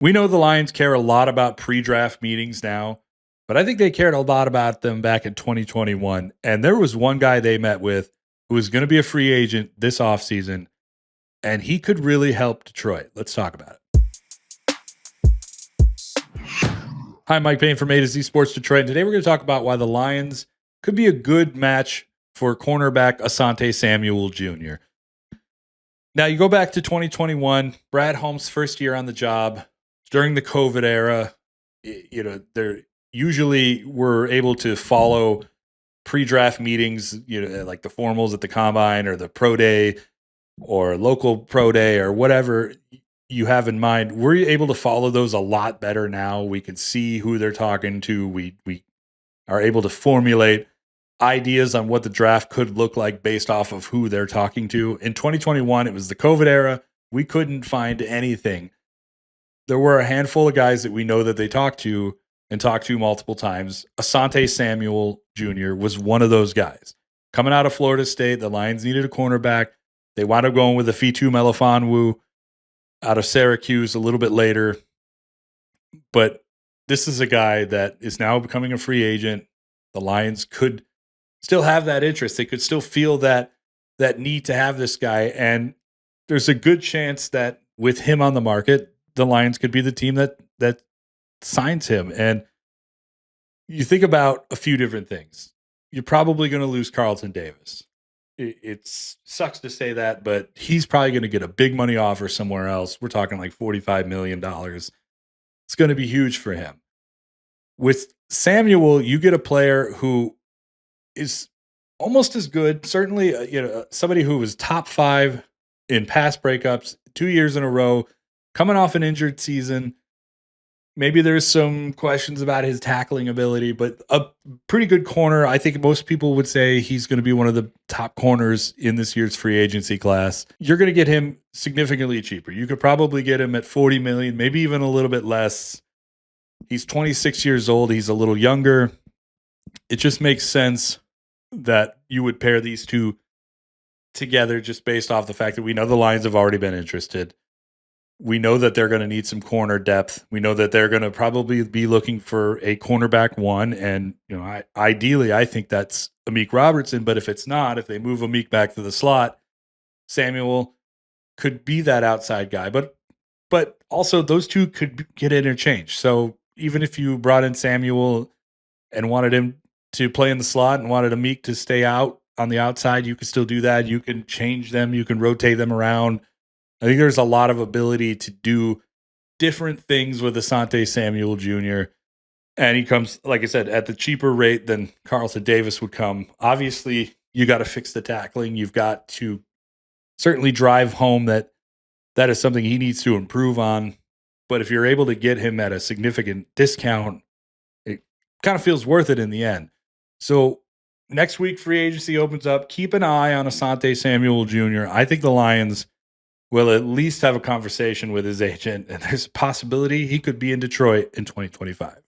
We know the Lions care a lot about pre-draft meetings now, but I think they cared a lot about them back in 2021. And there was one guy they met with who was going to be a free agent this offseason, and he could really help Detroit. Let's talk about it. Hi, Mike Payton from A to Z Sports Detroit. And today we're going to talk about why the Lions could be a good match for cornerback Asante Samuel Jr. Now, you go back to 2021, Brad Holmes' first year on the job. During the COVID era, they usually were able to follow pre-draft meetings, like the formals at the combine or the pro day or local pro day or whatever you have in mind. We're able to follow those a lot better now. We can see who they're talking to. We are able to formulate ideas on what the draft could look like based off of who they're talking to. In 2021, it was the COVID era. We couldn't find anything. There were a handful of guys that we know that they talked to multiple times. Asante Samuel Jr. was one of those guys. Coming out of Florida State, the Lions needed a cornerback. They wound up going with a Fitu Melifonwu out of Syracuse a little bit later. But this is a guy that is now becoming a free agent. The Lions could still have that interest. They could still feel that need to have this guy. And there's a good chance that with him on the market, the Lions could be the team that signs him. And you think about a few different things. You're probably going to lose Carlton Davis. It sucks to say that, but he's probably going to get a big money offer somewhere else. We're talking like $45 million. It's going to be huge for him. With Samuel, you get a player who is almost as good. Certainly, somebody who was top 5 in pass breakups 2 years in a row, coming off an injured season. Maybe there's some questions about his tackling ability, but a pretty good corner. I think most people would say he's going to be one of the top corners in this year's free agency class. You're going to get him significantly cheaper. You could probably get him at $40 million, maybe even a little bit less. He's 26 years old. He's a little younger. It just makes sense that you would pair these two together just based off the fact that we know the Lions have already been interested. We know that they're going to need some corner depth. We know that they're going to probably be looking for a cornerback one. And, ideally, I think that's Amik Robertson. But if it's not, if they move Amik back to the slot, Samuel could be that outside guy. But also those two could get interchanged. So even if you brought in Samuel and wanted him to play in the slot and wanted Amik to stay out on the outside, you could still do that. You can change them. You can rotate them around. I think there's a lot of ability to do different things with Asante Samuel Jr. And he comes, like I said, at the cheaper rate than Carlton Davis would come. Obviously, you got to fix the tackling. You've got to certainly drive home that is something he needs to improve on. But if you're able to get him at a significant discount, it kind of feels worth it in the end. So next week, free agency opens up. Keep an eye on Asante Samuel Jr. I think the Lions will at least have a conversation with his agent, and there's a possibility he could be in Detroit in 2025.